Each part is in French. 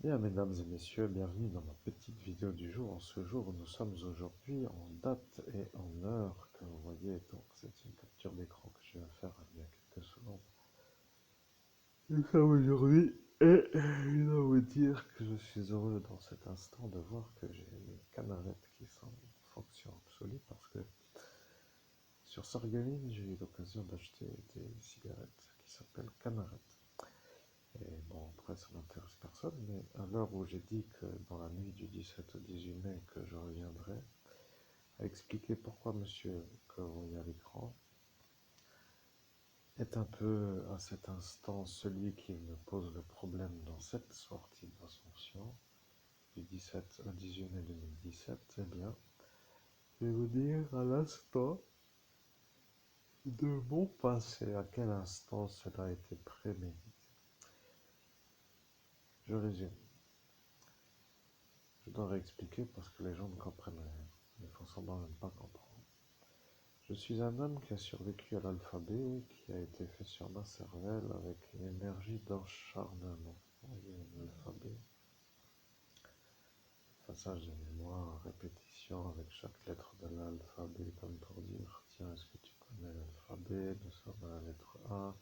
Bien, mesdames et messieurs, bienvenue dans ma petite vidéo du jour. En ce jour, nous sommes aujourd'hui en date et en heure que vous voyez. Donc, c'est une capture d'écran que je viens faire il y a quelques secondes. Nous sommes aujourd'hui et je dois vous dire que je suis heureux dans cet instant de voir que j'ai mes canarettes qui sont en fonction absolue parce que sur Sarreguemines, j'ai eu l'occasion d'acheter des cigarettes qui s'appellent canarettes. Et bon, après, ça n'intéresse personne, mais à l'heure où j'ai dit que dans la nuit du 17 au 18 mai, que je reviendrai à expliquer pourquoi monsieur que vous voyez à l'écran est un peu à cet instant celui qui me pose le problème dans cette sortie d'Ascension du 17 au 18 mai 2017, eh bien, je vais vous dire à l'instant de mon passé, à quel instant cela a été prémédité. Je résume. Je dois réexpliquer parce que les gens ne comprennent rien. Ils font semblant de ne pas comprendre. Je suis un homme qui a survécu à l'alphabet, qui a été fait sur ma cervelle avec une énergie d'acharnement. Vous voyez, l'alphabet, passage de mémoire, répétition avec chaque lettre de l'alphabet, comme pour dire, tiens, est-ce que tu connais l'alphabet? Nous sommes à la lettre A.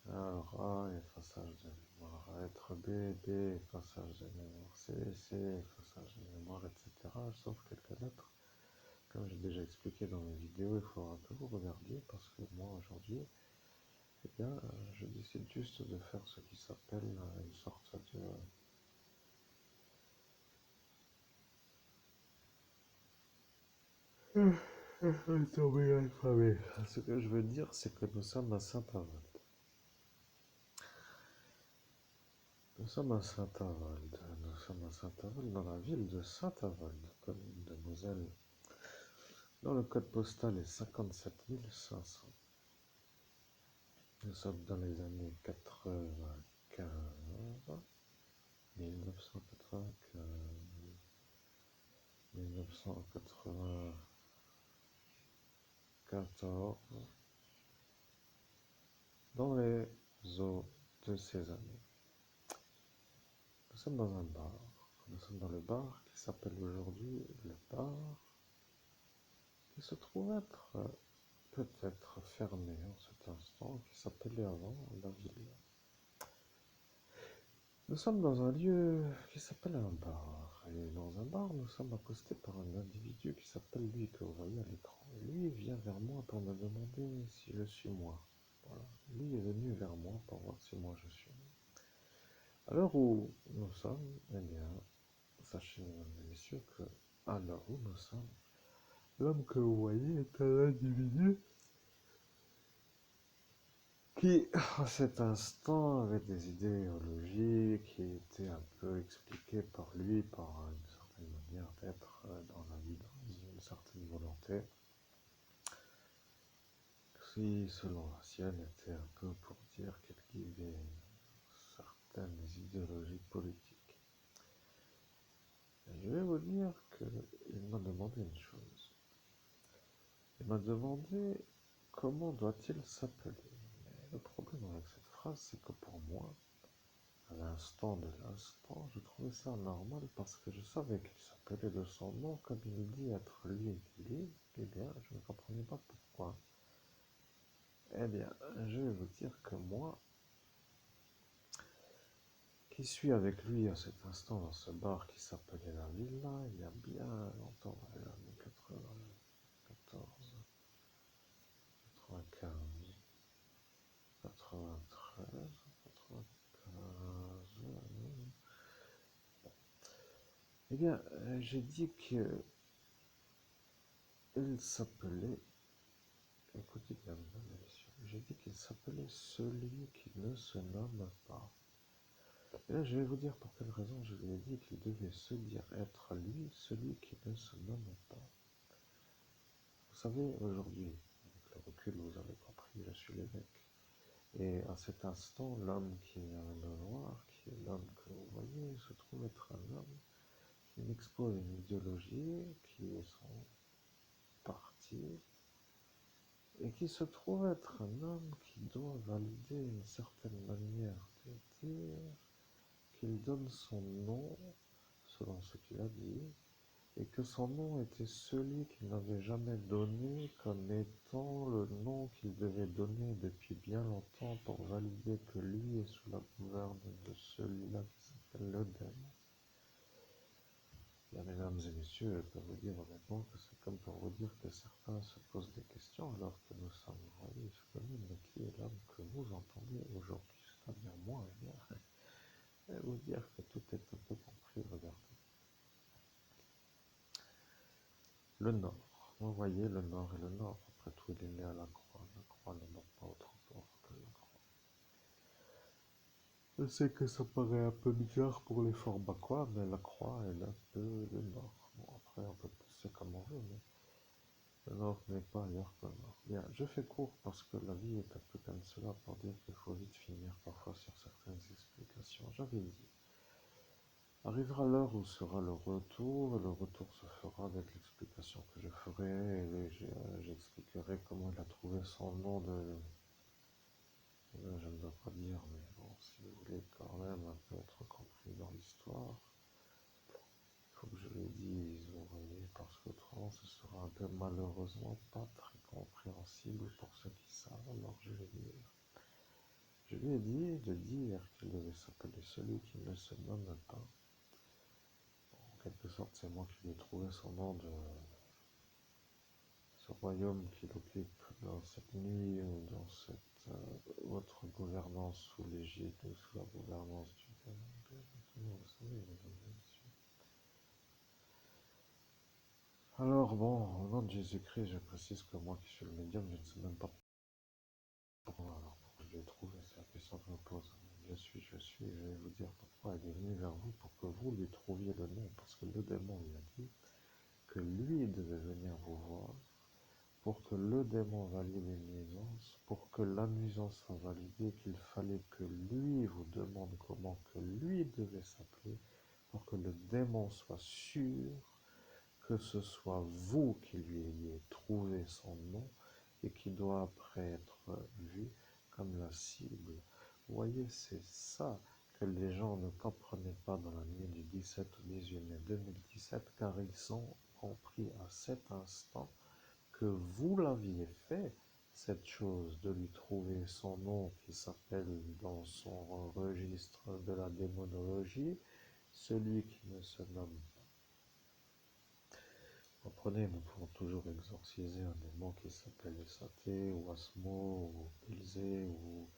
Alors A, effaçage de mémoire, lettre B, B, effaçage de mémoire, C, C, effaçage de mémoire, etc. Sauf quelques lettres. Comme j'ai déjà expliqué dans mes vidéos, il faudra que vous regardiez parce que moi aujourd'hui, eh bien, je décide juste de faire ce qui s'appelle une sorte de... tomber l'alphabet. Ce que je veux dire, c'est que nous sommes à Saint-Avold. Nous sommes à Saint-Avold. Nous sommes à Saint-Avold, dans la ville de Saint-Avold, commune de Moselle, dont le code postal est 57 500. Nous sommes dans les années 95, 1995, 1994, dans les eaux de ces années. Nous sommes dans un bar. Nous sommes dans le bar qui s'appelle aujourd'hui le bar, qui se trouve être peut-être fermé en cet instant, qui s'appelait avant la ville. Nous sommes dans un lieu qui s'appelle un bar. Et dans un bar, nous sommes accostés par un individu qui s'appelle lui que vous voyez à l'écran. Et lui vient vers moi pour me demander si je suis moi. Voilà. Lui est venu vers moi pour voir si moi je suis. À l'heure où nous sommes, eh bien, sachez, mesdames et messieurs, que à l'heure où nous sommes, l'homme que vous voyez est un individu qui, à cet instant, avait des idéologies qui étaient un peu expliquées par lui, par une certaine manière d'être dans la vie, dans une certaine volonté, qui, selon la sienne, était un peu pour dire qu'elle guidait certaines idéologies politiques. Et je vais vous dire qu'il m'a demandé une chose. Il m'a demandé comment doit-il s'appeler. Mais le problème avec cette phrase, c'est que pour moi, à l'instant de l'instant, je trouvais ça normal parce que je savais qu'il s'appelait de son nom comme il dit être lui. Eh bien, je ne comprenais pas pourquoi. Eh bien, je vais vous dire que moi, qui suis avec lui à cet instant dans ce bar qui s'appelait la Villa, il y a bien longtemps, dans les années 94, 95, 93, 95. Eh bien, j'ai dit qu'il s'appelait, écoutez bien, mesdames et messieurs, j'ai dit qu'il s'appelait celui qui ne se nomme pas. Et là, je vais vous dire pour quelle raison je lui ai dit qu'il devait se dire être lui, celui qui ne se nomme pas. Vous savez, aujourd'hui, avec le recul, vous avez compris, je suis l'évêque. Et à cet instant, l'homme qui est le noir, qui est l'homme que vous voyez, se trouve être un homme qui m'expose une idéologie, qui est son parti, et qui se trouve être un homme qui doit valider une certaine manière de dire, qu'il donne son nom, selon ce qu'il a dit, et que son nom était celui qu'il n'avait jamais donné comme étant le nom qu'il devait donner depuis bien longtemps pour valider que lui est sous la gouverne de celui-là qui s'appelle le démon. Bien, mesdames et messieurs, je peux vous dire honnêtement que c'est comme pour vous dire que certains se posent des questions alors que nous sommes, vous voyez, mais qui est l'homme que vous entendez aujourd'hui, c'est-à-dire moi, eh bien, je vais vous dire que tout est un peu compris, regardez. Le nord, vous voyez le nord et le nord, après tout il est né à la croix ne montre pas autre part que la croix. Je sais que ça paraît un peu bizarre pour les Forbacois, mais la croix est un peu le nord. Bon, après on peut penser comme on veut, mais le nord n'est pas ailleurs que le nord. Bien, je fais court parce que la vie est un peu comme cela pour dire qu'il faut vite finir parfois sur certaines explications. J'avais dit, arrivera l'heure où sera le retour, et le retour se fera avec l'explication que je ferai, et j'expliquerai comment il a trouvé son nom de... Je ne dois pas dire, mais bon, si vous voulez quand même un peu être compris dans l'histoire, il faut que je le dise, vous voyez, parce qu'autrement ce sera un peu malheureusement pas très compréhensible pour ceux qui savent, alors je vais dire. Je lui ai dit de dire qu'il devait s'appeler celui qui ne se nomme pas. En quelque sorte, c'est moi qui lui ai trouvé son nom de ce royaume qu'il occupe dans cette nuit ou dans cette autre gouvernance sous l'égide ou sous la gouvernance du démon. Vous savez, mesdames et messieurs. Alors bon, au nom de Jésus-Christ, je précise que moi qui suis le médium, je ne sais même pas pourquoi. Alors pourquoi je l'ai trouvé, c'est la question que je me pose. Je vais vous dire pourquoi il est venu vers vous pour que vous lui trouviez le nom, parce que le démon lui a dit que lui devait venir vous voir pour que le démon valide une nuisance, pour que la nuisance soit validée, qu'il fallait que lui vous demande comment que lui devait s'appeler, pour que le démon soit sûr que ce soit vous qui lui ayez trouvé son nom et qui doit après être vu comme la cible. Vous voyez, c'est ça que les gens ne comprenaient pas dans la nuit du 17 au 18 mai 2017, car ils ont compris à cet instant que vous l'aviez fait, cette chose de lui trouver son nom qui s'appelle dans son registre de la démonologie, celui qui ne se nomme pas. Comprenez, nous pouvons toujours exorciser un démon qui s'appelle Esaté, ou Asmo, ou Pilzé, ou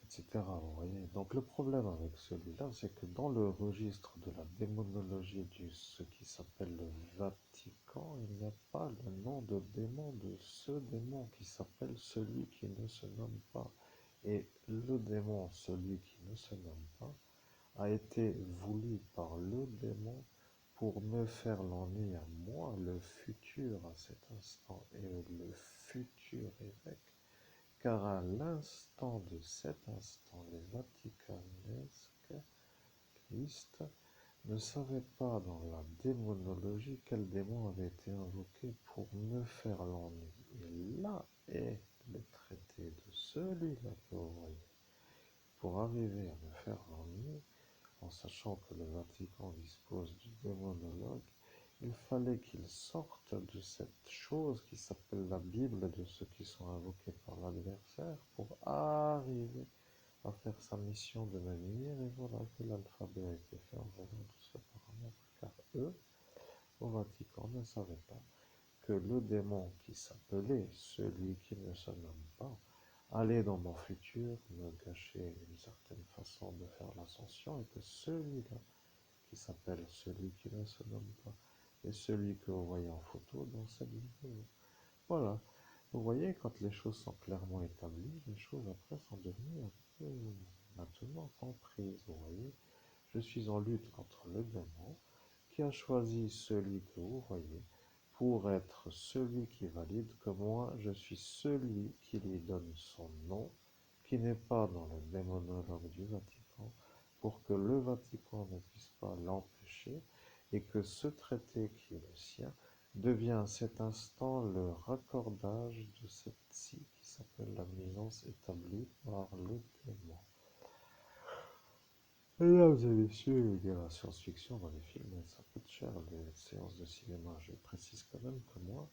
etc. Vous voyez. Donc le problème avec celui-là, c'est que dans le registre de la démonologie de ce qui s'appelle le Vatican, il n'y a pas le nom de démon de ce démon qui s'appelle celui qui ne se nomme pas. Et le démon, celui qui ne se nomme pas, a été voulu par le démon pour me faire l'ennui à moi, le futur à cet instant, et le futur évêque, car à l'instant de cet instant, les vaticanesques Christ ne savaient pas dans la démonologie quel démon avait été invoqué pour me faire l'ennui. Et là est le traité de celui-là que vous voyez. Pour arriver à me faire l'ennui, en sachant que le Vatican dispose du démonologue, il fallait qu'il sorte de cette chose qui s'appelle la Bible de ceux qui sont invoqués par l'adversaire pour arriver à faire sa mission de me nuire, et voilà que l'alphabet a été fait en voyant tout ce paramètre, car eux, au Vatican, ne savaient pas que le démon qui s'appelait celui qui ne se nomme pas allait dans mon futur me gâcher une certaine façon de faire l'ascension, et que celui-là qui s'appelle celui qui ne se nomme pas est celui que vous voyez en photo dans cette vidéo. Voilà. Vous voyez, quand les choses sont clairement établies, les choses après sont devenues un peu maintenant comprises. Vous voyez, je suis en lutte contre le démon qui a choisi celui que vous voyez pour être celui qui valide que moi, je suis celui qui lui donne son nom, qui n'est pas dans le démonologue du Vatican, pour que le Vatican ne puisse pas l'empêcher, et que ce traité qui est le sien devient à cet instant le raccordage de cette scie qui s'appelle la nuisance établie par le démon. Mesdames et messieurs, il y a la science-fiction dans les films, et ça coûte cher les séances de cinéma. Je précise quand même que moi,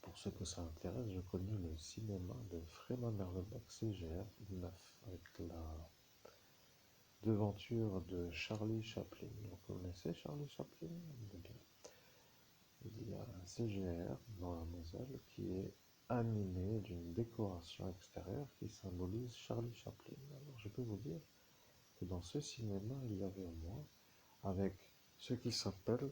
pour ceux que ça intéresse, je connais le cinéma de Frémin Merlebach CGR 9 avec la devanture de Charlie Chaplin. Vous connaissez Charlie Chaplin? Bien. Il y a un CGR dans la Moselle qui est animé d'une décoration extérieure qui symbolise Charlie Chaplin. Alors je peux vous dire que dans ce cinéma, il y avait au moins, avec ce qui s'appelle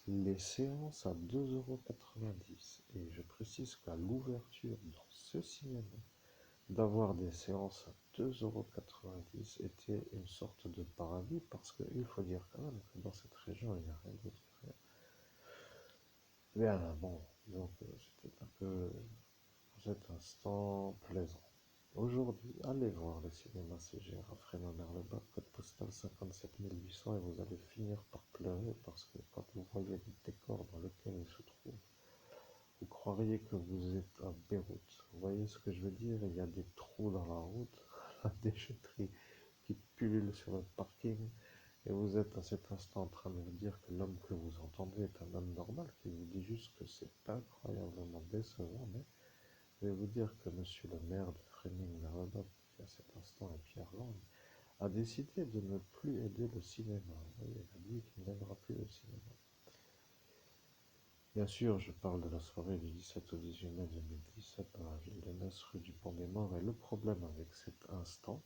les séances à 2,90 €. Et je précise qu'à l'ouverture dans ce cinéma, d'avoir des séances à 2,90 € était une sorte de paradis parce qu'il faut dire quand même que dans cette région, il n'y a rien d'autre que rien. Bien, bon, donc c'était un peu cet instant plaisant. Aujourd'hui, allez voir le cinéma CGR à Frémin-Merlebach, code postal 57 800, et vous allez finir par pleurer parce que quand vous voyez le décor dans lequel il se trouve, vous croiriez que vous êtes à Beyrouth. Vous voyez ce que je veux dire? Il y a des trous dans la route, la déchetterie qui pullule sur le parking, et vous êtes à cet instant en train de vous dire que l'homme que vous entendez est un homme normal qui vous dit juste que c'est incroyablement décevant, mais je vais vous dire que monsieur le maire de Fréming-Merlebach, qui à cet instant est Pierre Lang, a décidé de ne plus aider le cinéma. Vous voyez, il a dit qu'il n'aidera plus le cinéma. Bien sûr, je parle de la soirée du 17 au 18 mai 2017 dans la ville de Metz, rue du Pont-des-Morts, et le problème avec cet instant,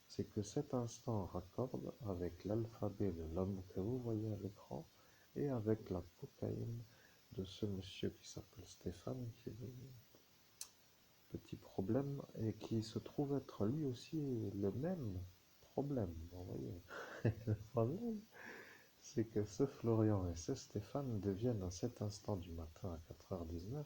c'est que cet instant raccorde avec l'alphabet de l'homme que vous voyez à l'écran et avec la cocaïne de ce monsieur qui s'appelle Stéphane, qui est petit problème et qui se trouve être lui aussi le même problème. Vous voyez, le problème, c'est que ce Florian et ce Stéphane deviennent à cet instant du matin à 4h19.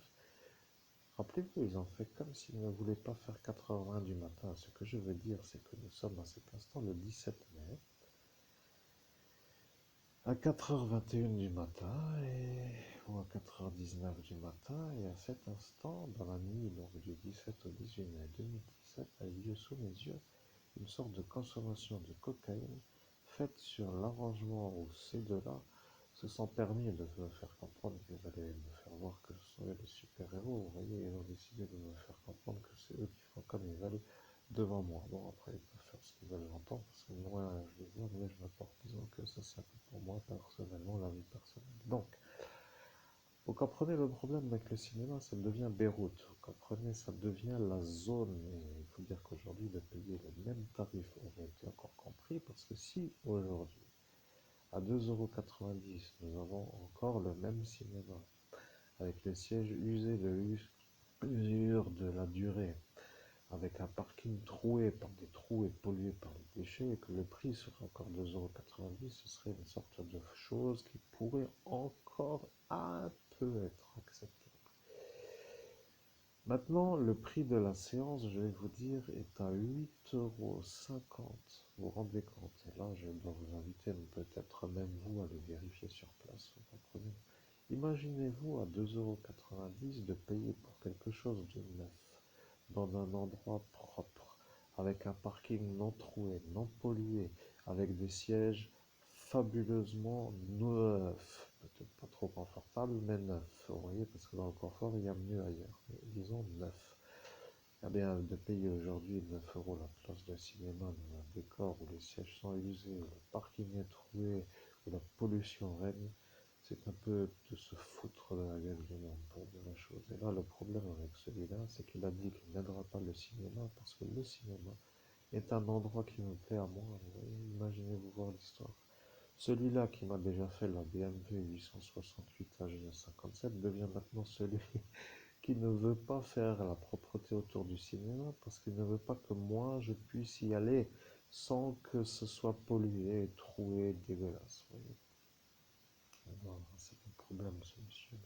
Rappelez-vous, ils ont fait comme s'ils ne voulaient pas faire 4h20 du matin. Ce que je veux dire, c'est que nous sommes à cet instant le 17 mai, à 4h21 du matin, ou à 4h19 du matin, et à cet instant, dans la nuit donc, du 17 au 18 mai 2017, a eu lieu sous mes yeux une sorte de consommation de cocaïne faite sur l'arrangement où ces deux-là se sont permis de me faire comprendre qu'ils allaient me faire voir que ce sont eux les super-héros. Vous voyez, ils ont décidé de me faire comprendre que c'est eux qui font comme ils veulent devant moi. Bon, après, ils peuvent faire ce qu'ils veulent, j'entends, parce que moi, je les vois, mais je me porte, disons que ça, c'est un peu pour moi, personnellement, la vie personnelle. Donc, vous comprenez le problème avec le cinéma, ça devient Beyrouth. Vous comprenez, ça devient la zone. Et il faut dire qu'aujourd'hui, de payer le même tarif aurait été encore compris, parce que si aujourd'hui, à 2,90 €, nous avons encore le même cinéma, avec les sièges usés de l'usure de la durée, avec un parking troué par des trous et pollué par les déchets, et que le prix serait encore 2,90 €, ce serait une sorte de chose qui pourrait encore un peu être acceptée. Maintenant, le prix de la séance, je vais vous dire, est à 8,50 €. Vous vous rendez compte? Et là, je dois vous inviter, peut-être même vous, à le vérifier sur place. Vous comprenez? Imaginez-vous à 2,90 € de payer pour quelque chose de neuf, dans un endroit propre, avec un parking non troué, non pollué, avec des sièges fabuleusement neufs, peut-être pas trop confortables, mais neufs, vous voyez, parce que dans le confort, il y a mieux ailleurs, mais disons neuf. Eh bien, de payer aujourd'hui 9 € la place de cinéma dans un décor où les sièges sont usés, où le parking est troué, où la pollution règne, c'est un peu de se foutre de la gueule du monde, pour dire la chose. Et là, le problème avec celui-là, c'est qu'il a dit qu'il n'aidera pas le cinéma parce que le cinéma est un endroit qui me plaît à moi. Vous voyez, imaginez-vous voir l'histoire. Celui-là qui m'a déjà fait la BMW 868 AGS 57 devient maintenant celui qui ne veut pas faire la propreté autour du cinéma parce qu'il ne veut pas que moi je puisse y aller sans que ce soit pollué, troué, dégueulasse. Vous voyez. C'est un problème ce monsieur.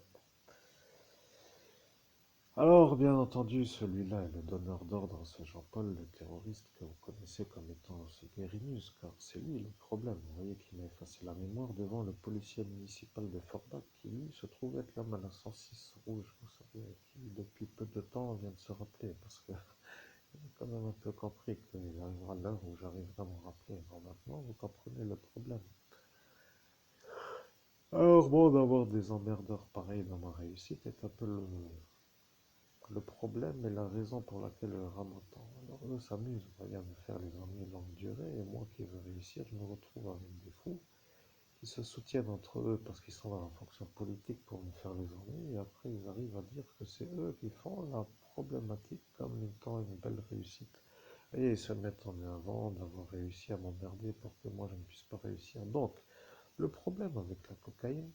Alors, bien entendu, celui-là est le donneur d'ordre, ce Jean-Paul, le terroriste que vous connaissez comme étant ce Guérinus, car c'est lui le problème. Vous voyez qu'il m'a effacé la mémoire devant le policier municipal de Forbach, qui lui se trouve être l'homme à la 106 rouge, vous savez, qui depuis peu de temps vient de se rappeler, parce que J'ai quand même un peu compris qu'il arrivera l'heure où j'arriverai à m'en rappeler. Bon, maintenant, vous comprenez le problème. Alors bon, d'avoir des emmerdeurs pareils dans ma réussite est un peu le problème et la raison pour laquelle je rame autant. Alors eux s'amusent, vous voyez, à me faire les ennuis longue durée, et moi qui veux réussir, je me retrouve avec des fous qui se soutiennent entre eux parce qu'ils sont dans la fonction politique pour me faire les ennuis, et après ils arrivent à dire que c'est eux qui font la problématique comme étant une belle réussite. Et ils se mettent en avant d'avoir réussi à m'emmerder pour que moi je ne puisse pas réussir. Donc, le problème avec la cocaïne,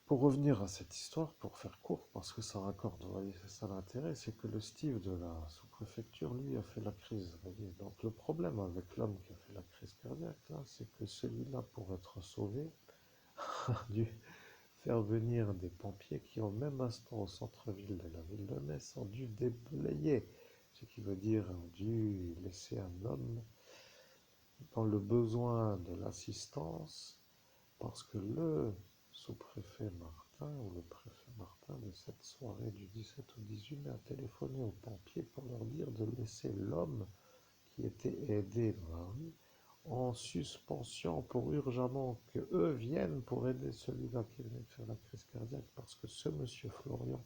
pour revenir à cette histoire, pour faire court, parce que ça raccorde, vous voyez, c'est ça l'intérêt, c'est que le Steve de la sous-préfecture, lui, a fait la crise, vous voyez. Donc le problème avec l'homme qui a fait la crise cardiaque, là, c'est que celui-là, pour être sauvé, a dû faire venir des pompiers qui, au même instant, au centre-ville de la ville de Metz, ont dû déblayer, ce qui veut dire ont dû laisser un homme dans le besoin de l'assistance, parce que le sous-préfet Martin, ou le préfet Martin, de cette soirée du 17 au 18 mai, a téléphoné aux pompiers pour leur dire de laisser l'homme qui était aidé dans la rue en suspension pour urgemment que eux viennent pour aider celui-là qui venait de faire la crise cardiaque, parce que ce monsieur Florian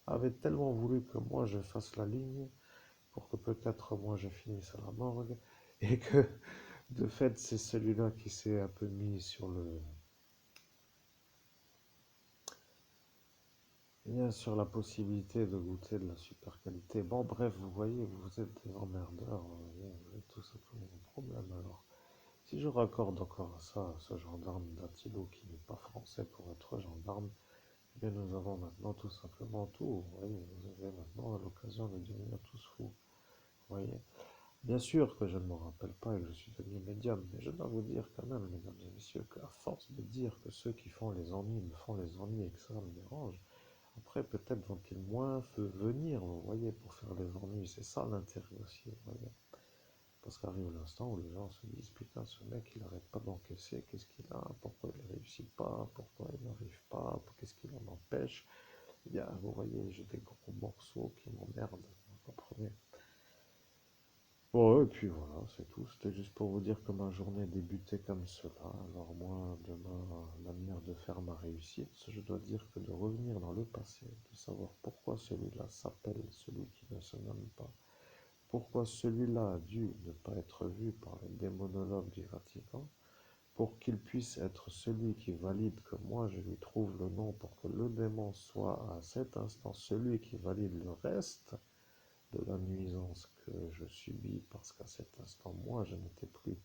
avait tellement voulu que moi je fasse la ligne pour que peut-être moi je finisse à la morgue, et que de fait c'est celui-là qui s'est un peu mis sur sur la possibilité de goûter de la super qualité. Bon, bref, vous voyez, vous êtes des emmerdeurs, vous êtes tout simplement un problème. Alors, si je raccorde encore à ça, ce gendarme d'Attilo qui n'est pas français pour être gendarme, eh bien nous avons maintenant tout simplement tout. Vous voyez, vous avez maintenant l'occasion de devenir tous fous. Vous voyez, bien sûr que je ne me rappelle pas et que je suis devenu médium, mais je dois vous dire quand même, mesdames et messieurs, qu'à force de dire que ceux qui font les ennuis me font les ennuis et que ça me dérange, après, peut-être vont-ils moins venir, vous voyez, pour faire les ennuis. C'est ça l'intérêt aussi, vous voyez. Parce qu'arrive l'instant où les gens se disent, putain, ce mec, il n'arrête pas d'encaisser, qu'est-ce qu'il a, pourquoi il ne réussit pas, pourquoi il n'arrive pas, qu'est-ce qui l'en empêche. Eh bien, vous voyez, j'ai des gros morceaux qui m'emmerdent, vous comprenez. Bon, et puis voilà, c'est tout. C'était juste pour vous dire que ma journée débutait comme cela. Alors moi, de ma manière de faire ma réussite, je dois dire que de revenir dans le passé, de savoir pourquoi celui-là s'appelle celui qui ne se nomme pas, pourquoi celui-là a dû ne pas être vu par les démonologues du Vatican, pour qu'il puisse être celui qui valide que moi je lui trouve le nom, pour que le démon soit à cet instant celui qui valide le reste, de la nuisance que je subis parce qu'à cet instant, moi, je n'étais plus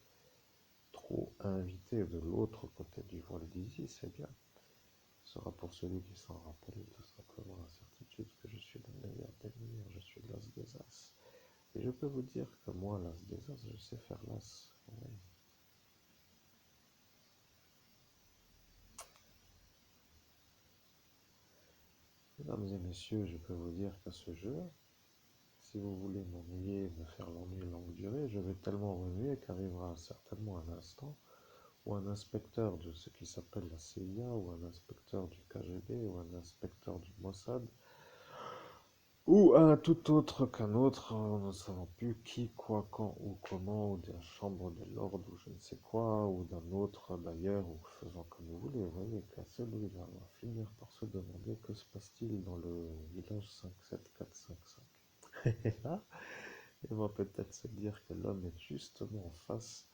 trop invité de l'autre côté du voile d'Isis, eh bien, ce sera pour celui qui s'en rappelle tout simplement la certitude que je suis le meilleur des meilleurs, je suis l'as des as. Et je peux vous dire que moi, l'as des as, je sais faire l'as. Oui. Mesdames et messieurs, je peux vous dire qu'à ce jeu, si vous voulez m'ennuyer, me faire l'ennui longue durée, je vais tellement remuer qu'arrivera certainement un instant ou un inspecteur de ce qui s'appelle la CIA, ou un inspecteur du KGB, ou un inspecteur du Mossad, ou un tout autre qu'un autre, nous ne savons plus qui, quoi, quand ou comment, ou de la chambre de l'ordre, ou je ne sais quoi, ou d'un autre d'ailleurs, ou faisant comme vous voulez, vous voyez qu'à celui-là va finir par se demander que se passe-t-il dans le village 57455. Et là, il va peut-être se dire que l'homme est justement en face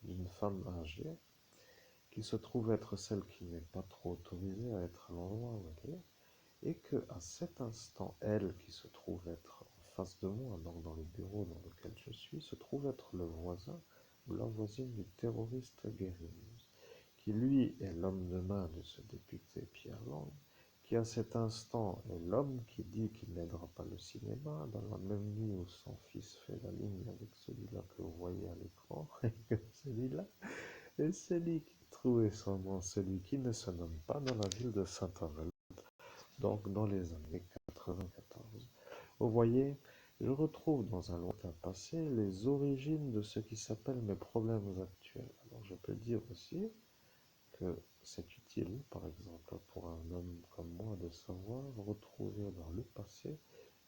d'une femme âgée, qui se trouve être celle qui n'est pas trop autorisée à être à l'endroit où elle est, et que à cet instant, elle qui se trouve être en face de moi, donc dans le bureau dans lequel je suis, se trouve être le voisin ou la voisine du terroriste Guérilleuse, qui lui est l'homme de main de ce député Pierre Lang, qui à cet instant est l'homme qui dit qu'il n'aidera pas le cinéma, dans la même nuit où son fils fait la ligne avec celui-là que vous voyez à l'écran, et que celui-là et celui qui trouvait son nom, celui qui ne se nomme pas dans la ville de Saint-Avold, donc dans les années 94. Vous voyez, je retrouve dans un lointain passé les origines de ce qui s'appelle mes problèmes actuels. Alors je peux dire aussi que c'est utile, par exemple, pour un homme comme moi de savoir retrouver dans le passé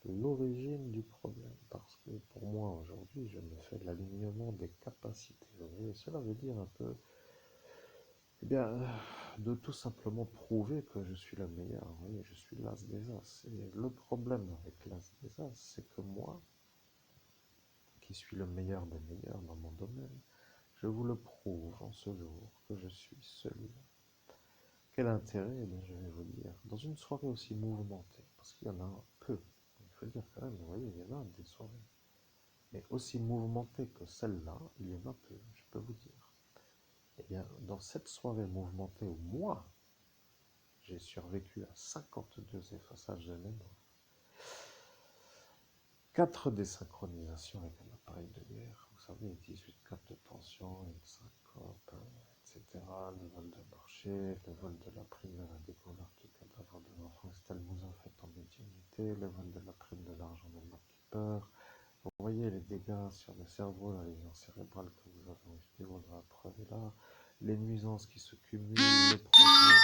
l'origine du problème. Parce que pour moi, aujourd'hui, je me fais l'alignement des capacités. Vous voyez, cela veut dire un peu, eh bien, de tout simplement prouver que je suis le meilleur. Vous voyez, je suis l'as des as. Et le problème avec l'as des as, c'est que moi, qui suis le meilleur des meilleurs dans mon domaine, je vous le prouve en ce jour que je suis celui-là. Quel intérêt? Eh bien, je vais vous dire. Dans une soirée aussi mouvementée, parce qu'il y en a peu, il faut le dire quand même, vous voyez, il y en a des soirées, mais aussi mouvementée que celle-là, il y en a peu, je peux vous dire. Eh bien, dans cette soirée mouvementée où moi, j'ai survécu à 52 effaçages de mémoire, 4 désynchronisations avec un appareil de guerre, vous savez, 18 capes de tension, une syncope, etc., le vol de marché, le vol de la prime de la découverte du cadavre de l'enfant Estelle Mouzin fait en médiumnité, le vol de la prime de l'argent de Keeper. Vous voyez les dégâts sur le cerveau, la lésion cérébrale que vous avez en vidéo, la preuve est là, les nuisances qui se cumulent, le projet.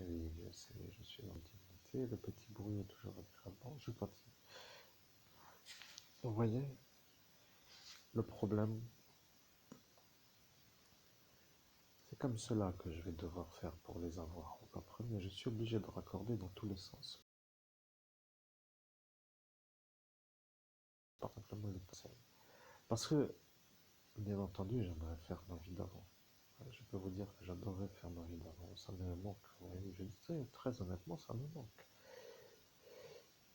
Oui, je sais, je suis en médiumnité, le petit bruit est toujours agréable. Bon, je continue. Vous voyez, le problème, c'est comme cela que je vais devoir faire pour les avoir. Vous comprenez? Je suis obligé de raccorder dans tous les sens. Pas simplement les conseils. Parce que, bien entendu, j'aimerais faire ma vie d'avant. Je peux vous dire que j'adorerais faire ma vie d'avant. Ça me manque. Vous voyez, je dis très honnêtement, ça me manque.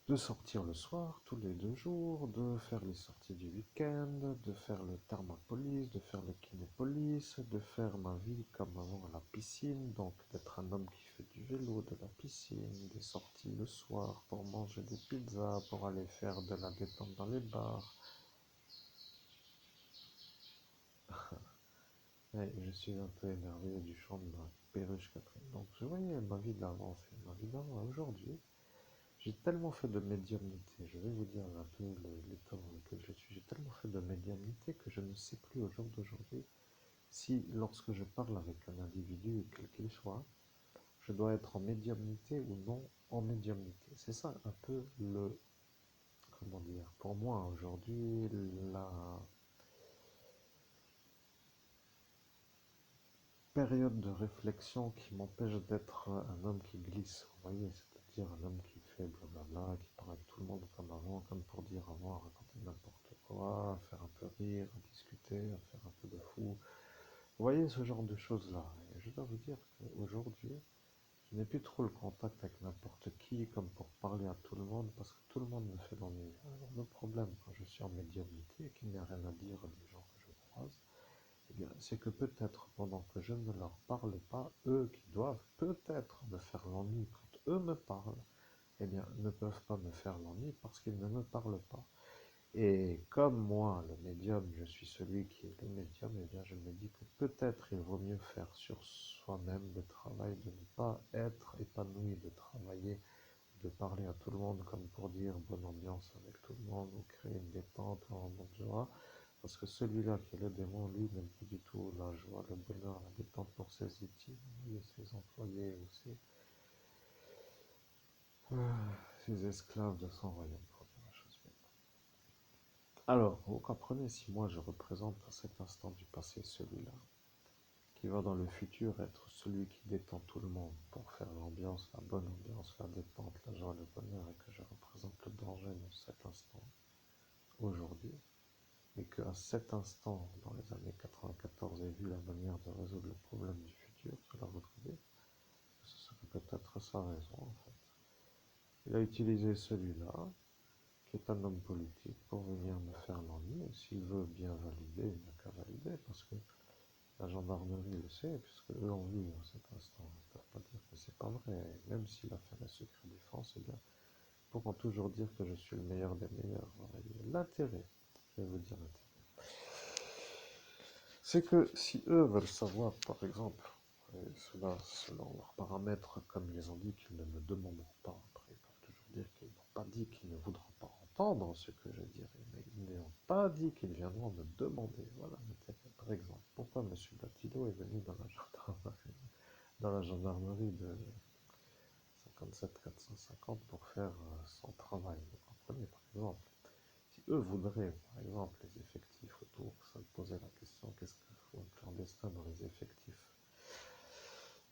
De sortir le soir, tous les 2 jours, de faire les sorties du week-end, de faire le thermapolis, de faire le kinépolis, de faire ma vie comme avant à la piscine, donc d'être un homme qui fait du vélo, de la piscine, des sorties le soir pour manger des pizzas, pour aller faire de la détente dans les bars. Ouais, je suis un peu énervé du chant de ma perruche Catherine. Donc je voyais ma vie d'avant, c'est ma vie d'avant. Aujourd'hui, j'ai tellement fait de médiumnité, je vais vous dire un peu l'état dans lequel je suis, j'ai tellement fait de médiumnité que je ne sais plus au jour d'aujourd'hui si lorsque je parle avec un individu, quel qu'il soit, je dois être en médiumnité ou non en médiumnité. C'est ça un peu comment dire, pour moi aujourd'hui, la période de réflexion qui m'empêche d'être un homme qui glisse, vous voyez, c'est-à-dire un homme qui fait blablabla, qui parle avec tout le monde comme avant, comme pour dire avant, raconter n'importe quoi, faire un peu rire, discuter, faire un peu de fou. Vous voyez ce genre de choses-là. Et je dois vous dire qu'aujourd'hui, je n'ai plus trop le contact avec n'importe qui comme pour parler à tout le monde parce que tout le monde me fait l'ennui. Alors le problème quand je suis en médiumnité et qu'il n'y a rien à dire des gens que je croise, eh bien, c'est que peut-être pendant que je ne leur parle pas, eux qui doivent peut-être me faire l'ennui quand eux me parlent, eh bien, ne peuvent pas me faire l'ennui parce qu'ils ne me parlent pas. Et comme moi, le médium, je suis celui qui est le médium, eh bien, je me dis que peut-être il vaut mieux faire sur soi-même le travail de ne pas être épanoui, de travailler, de parler à tout le monde comme pour dire bonne ambiance avec tout le monde ou créer une détente ou un moment de joie. Parce que celui-là qui est le démon, lui, n'aime pas du tout la joie, le bonheur, la détente pour ses outils, ses employés ou ses esclaves de son royaume, pour dire la chose bien. Alors, vous comprenez, si moi je représente à cet instant du passé celui-là, qui va dans le futur être celui qui détend tout le monde pour faire l'ambiance, la bonne ambiance, la détente, la joie, le bonheur, et que je représente le danger dans cet instant, aujourd'hui, et qu'à cet instant, dans les années 94, j'ai vu la manière de résoudre le problème du futur, cela votre idée, ce serait peut-être sa raison en fait. Il a utilisé celui-là, qui est un homme politique, pour venir me faire l'ennui, et s'il veut bien valider, il n'a qu'à valider, parce que la gendarmerie le sait, puisque eux ont vu à cet instant, ils ne peuvent pas dire que c'est pas vrai, et même s'il a fait la secret défense, eh bien, ils pourront toujours dire que je suis le meilleur des meilleurs. Voilà. L'intérêt, je vais vous dire l'intérêt. C'est que si eux veulent savoir, par exemple, et cela selon leurs paramètres, comme ils ont dit qu'ils ne me demanderont pas, après ils peuvent toujours dire qu'ils n'ont pas dit qu'ils ne voudront pas entendre ce que je dirai, mais ils n'ont pas dit qu'ils viendront me demander. Voilà l'intérêt. Par exemple, pourquoi M. Batilo est venu dans la gendarmerie de 450 pour faire son travail. Vous comprenez, par exemple. Si eux voudraient, par exemple, les effectifs autour, ça me posait la question, qu'est-ce que fout un clandestin dans les effectifs?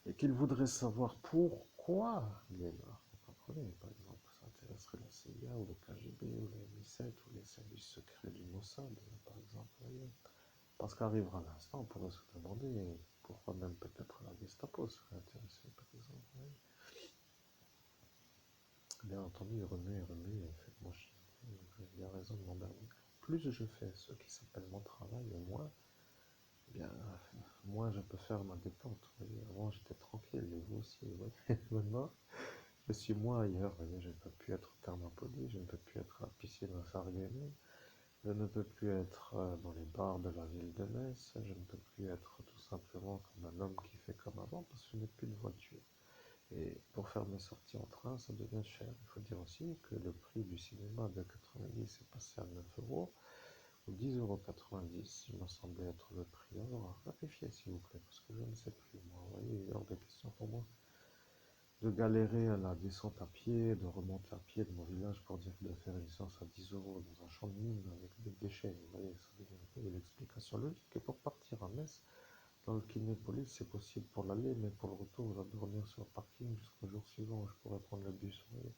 Et qu'ils voudraient savoir pourquoi il est là. Vous comprenez, par exemple, ça intéresserait la CIA ou le KGB ou le MI7 ou les services secrets du Mossad, par exemple. Voyez. Parce qu'arrivera l'instant, on pourrait se demander pourquoi même peut-être la Gestapo serait intéressée, par exemple. Voyez. Bien entendu, remue, faites-moi chier. Il y a raison de m'emmerder. Plus je fais ce qui s'appelle mon travail, au moins, eh bien, moins je peux faire ma détente. Voyez. Avant, j'étais tranquille, et vous aussi. Voyez. Maintenant, je suis moins ailleurs. Voyez. Je ne peux plus être au Thermopylae, je ne peux plus être à la piscine à Sarreguemines, je ne peux plus être dans les bars de la ville de Metz, je ne peux plus être tout simplement comme un homme qui fait comme avant, parce que je n'ai plus de voiture. Et pour faire mes sorties en train, ça devient cher. Il faut dire aussi que le prix du cinéma de 90 est passé à 9 euros ou 10,90 €. Il m'a semblé être le prix. Alors, vérifiez s'il vous plaît, parce que je ne sais plus. Moi, vous voyez, il est hors de question pour moi de galérer à la descente à pied, de remonter à pied de mon village pour dire de faire une séance à 10 euros dans un champ de mine avec des déchets. Vous voyez, ça devient un peu l'explication logique. Et pour partir à Metz, dans le Kinépolis, c'est possible pour l'aller, mais pour le retour, je dois dormir sur le parking jusqu'au jour suivant où je pourrais prendre le bus. Vous voyez.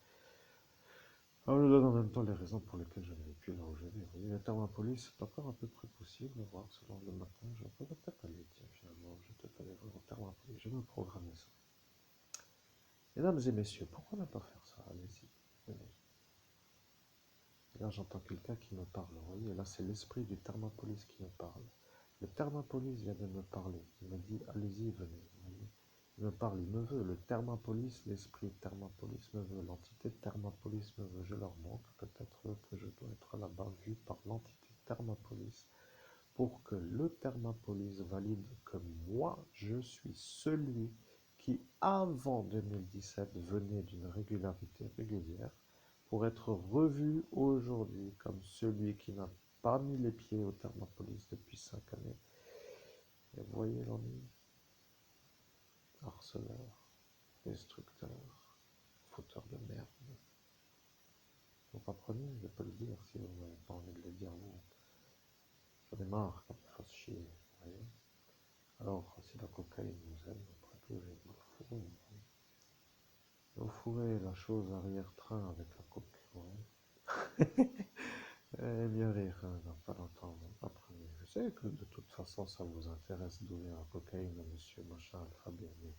Alors, je donne en même temps les raisons pour lesquelles je ne vais plus là où je vais. Vous voyez, le Thermopolis, c'est encore un peu près possible. Voir selon le matin, je pourrais peut-être aller, tiens, finalement, je vais peut-être aller voir au Thermopolis. Je vais me programmer ça. Mesdames et messieurs, pourquoi ne pas faire ça? Allez-y, venez. Et là, j'entends quelqu'un qui me parle. Vous voyez, là, c'est l'esprit du Thermopolis qui me parle. Le Thermopolis vient de me parler. Il me dit, allez-y, venez. Vous voyez. Il me parle, il me veut. Le Thermopolis, l'esprit Thermopolis me veut. L'entité Thermopolis me veut. Je leur montre peut-être que je dois être là-bas vu par l'entité Thermopolis pour que le Thermopolis valide que moi, je suis celui qui, avant 2017, venait d'une régularité régulière pour être revu aujourd'hui comme celui qui n'a pas mis les pieds au Thermopolis depuis 5 années. Et vous voyez l'ennui? Harceleur, destructeur, fauteur de merde. Vous comprenez? Je peux le dire si vous n'avez pas envie de le dire vous. J'en ai marre qu'on me fasse chier, vous voyez? Alors, si la cocaïne nous aime, après tout, j'ai mal fourré. Vous fourrez la chose arrière-train avec la coque, ouais. Eh bien rire, hein, dans pas longtemps, apprenez. Je sais que de toute façon, ça vous intéresse d'ouvrir la cocaïne à monsieur machin alphabet, mais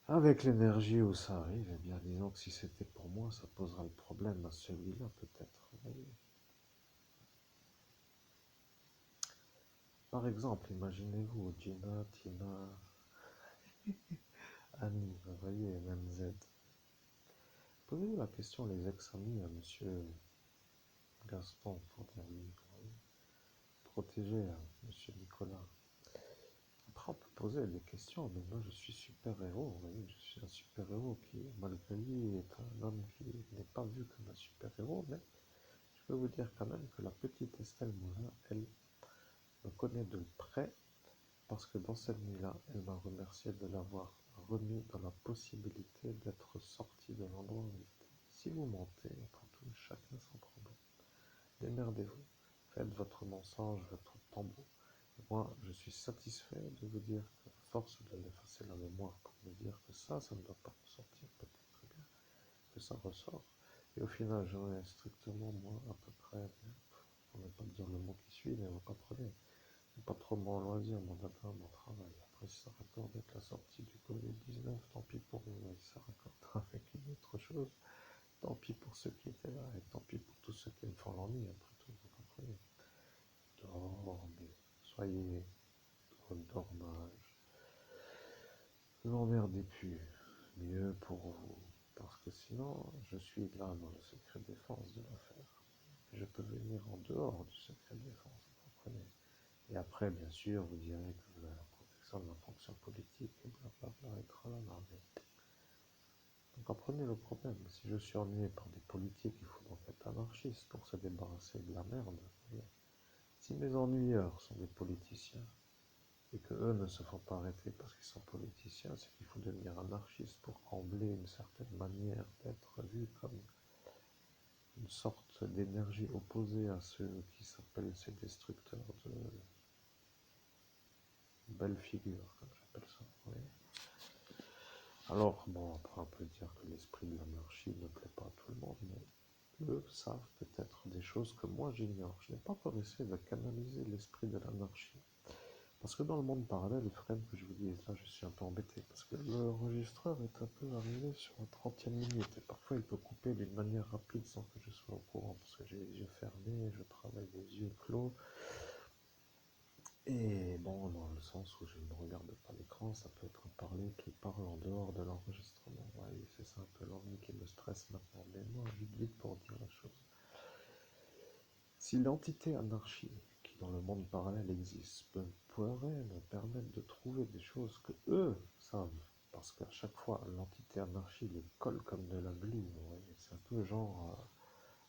avec l'énergie où ça arrive, eh bien disons que si c'était pour moi, ça posera le problème à celui-là peut-être. Voyez. Par exemple, imaginez-vous Gina, Tina, Annie, vous voyez, même Z. Posez-vous la question, les ex-amis à monsieur Gaston, pour dire lui, protéger monsieur Nicolas. Après, on peut poser des questions, mais moi je suis super-héros, vous voyez, je suis un super-héros qui, malgré lui, est un homme qui n'est pas vu comme un super-héros, mais je peux vous dire quand même que la petite Estelle Moulin, elle me connaît de près, parce que dans cette nuit-là, elle m'a remercié de l'avoir remis dans la possibilité d'être sorti de l'endroit où il était. Si vous mentez, après tout, chacun son problème. Démerdez-vous, faites votre mensonge, votre tambour. Moi, je suis satisfait de vous dire que, à force de l'effacer la mémoire pour me dire que ça ne doit pas ressortir, peut-être très bien que ça ressort. Et au final, j'aurais strictement, moi, à peu près, pour ne pas dire le mot qui suit, mais vous comprenez, c'est pas trop mon loisir, mon dada, mon travail. Après, si ça raccorde avec la sortie du Covid-19, tant pis pour vous. Et si ça raccordera avec une autre chose, tant pis pour ceux qui étaient là, et tant pis pour tous ceux qui me font l'ennui, après tout, vous comprenez. Dormez, soyez au dormage. Ne m'emmerdez plus, mieux pour vous. Parce que sinon, je suis là dans le secret défense de l'affaire. Je peux venir en dehors du secret défense, vous comprenez. Et après, bien sûr, vous direz que vous avez la protection de la fonction politique, et blablabla, et tralala. Mais vous comprenez le problème. Si je suis ennuyé par des politiques, il faut donc être anarchiste pour se débarrasser de la merde. Si mes ennuyeurs sont des politiciens, et que eux ne se font pas arrêter parce qu'ils sont politiciens, c'est qu'il faut devenir anarchiste pour combler une certaine manière d'être vu comme une sorte d'énergie opposée à ceux qui s'appellent ces destructeurs de belles figures, comme j'appelle ça. Oui. Alors, bon, après on peut dire que l'esprit de l'anarchie ne plaît pas à tout le monde, mais eux savent peut-être des choses que moi j'ignore. Je n'ai pas encore essayé de canaliser l'esprit de l'anarchie. Parce que dans le monde parallèle, il faut quand même que je vous dise, là je suis un peu embêté, parce que l'enregistreur est un peu arrivé sur la 30e minute, et parfois il peut couper d'une manière rapide sans que je sois au courant, parce que j'ai les yeux fermés, je travaille les yeux clos, et bon, dans le sens où je ne regarde pas l'écran, ça peut être parler qui parle en dehors de l'enregistrement. Ouais, c'est ça un peu l'ennui qui me stresse maintenant, mais moi, vite pour dire la chose. Si l'entité anarchie, qui dans le monde parallèle existe, pourrait me permettre de trouver des choses que eux savent, parce qu'à chaque fois, l'entité anarchie les colle comme de la glu, vous voyez, c'est un peu genre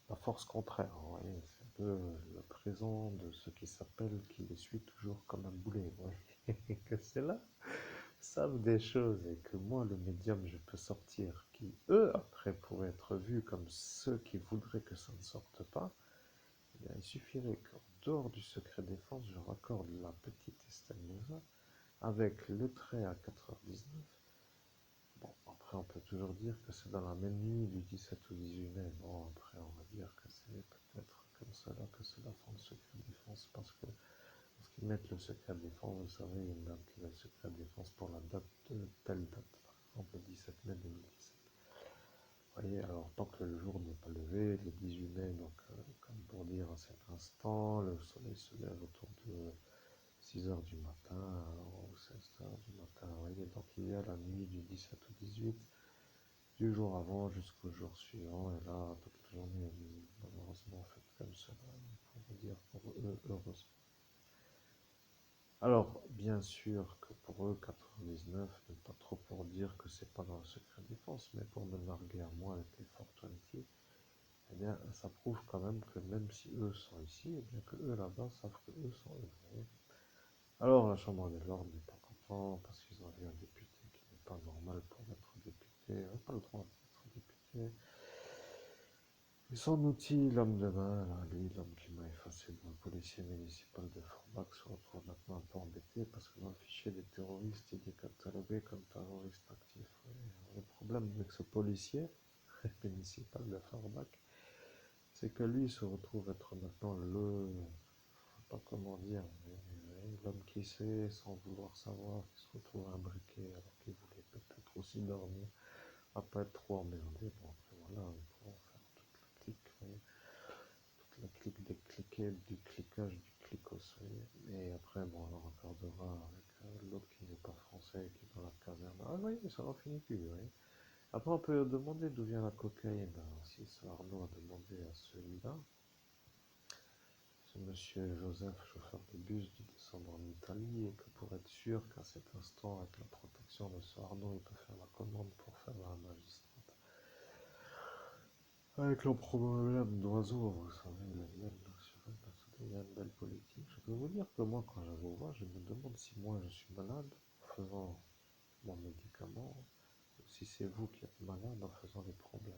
la force contraire, vous voyez, c'est un peu le présent de ce qui s'appelle, qui les suit toujours comme un boulet, vous voyez, et que ceux-là savent des choses et que moi, le médium, je peux sortir, qui eux, après, pourraient être vus comme ceux qui voudraient que ça ne sorte pas. Eh bien, il suffirait qu'en dehors du secret défense, je raccorde la petite Estelle avec le trait à 4h19. Bon, après, on peut toujours dire que c'est dans la même nuit du 17 au 18 mai. Bon, après, on va dire que c'est peut-être comme cela que cela font le secret défense, parce que lorsqu'ils mettent le secret défense, vous savez, ils mettent le secret défense pour la date de telle date, par exemple le 17 mai 2017. Vous voyez, alors tant que le jour n'est pas levé, le 18 mai, donc comme pour dire à cet instant, le soleil se lève autour de 6h du matin ou 16h du matin. Vous voyez, donc il y a la nuit du 17 au 18, du jour avant jusqu'au jour suivant, et là, toute la journée est malheureusement faite comme cela, pour dire pour eux, heureusement. Alors, bien sûr que pour eux, 99 n'est pas trop pour dire que c'est pas dans le secret défense, mais pour me narguer à moi avec les 420, eh bien, ça prouve quand même que même si eux sont ici, eh bien que eux là-bas savent que eux sont eux. Alors, la Chambre de l'Ordre n'est pas content parce qu'ils ont vu un député qui n'est pas normal pour être député, il n'a pas le droit d'être député. Et son outil, l'homme de main, là, lui, l'homme qui m'a effacé dans le policier municipal de Forbach, se retrouve maintenant un peu embêté parce que dans le fichier des terroristes, il est catalogué comme terroriste actif. Et le problème avec ce policier municipal de Forbach, c'est que lui se retrouve être maintenant le, je sais pas comment dire, l'homme qui sait sans vouloir savoir, qui se retrouve imbriqué alors qu'il voulait peut-être aussi dormir, à pas être trop emmerdé. Bon, après voilà, ils pourront faire toute la clique, toute la clique des cliquets, du cliquage, du clicos, et après, bon, on raccordera avec l'autre qui n'est pas français, qui est dans la caserne. Ah oui, ça n'en finit plus, oui. Après, on peut demander d'où vient la cocaïne. Si ce Arnaud a demandé à celui-là, ce monsieur Joseph, chauffeur de bus, de descendre en Italie, et que pour être sûr qu'à cet instant, avec la protection de ce Arnaud, il peut faire la commande pour faire la magistrate. Avec le problème d'oiseaux, vous savez, les ailes naturelles, ça devient une belle politique. Je peux vous dire que moi, quand je vous vois, je me demande si moi je suis malade en faisant mon médicament, ou si c'est vous qui êtes malade en faisant les problèmes.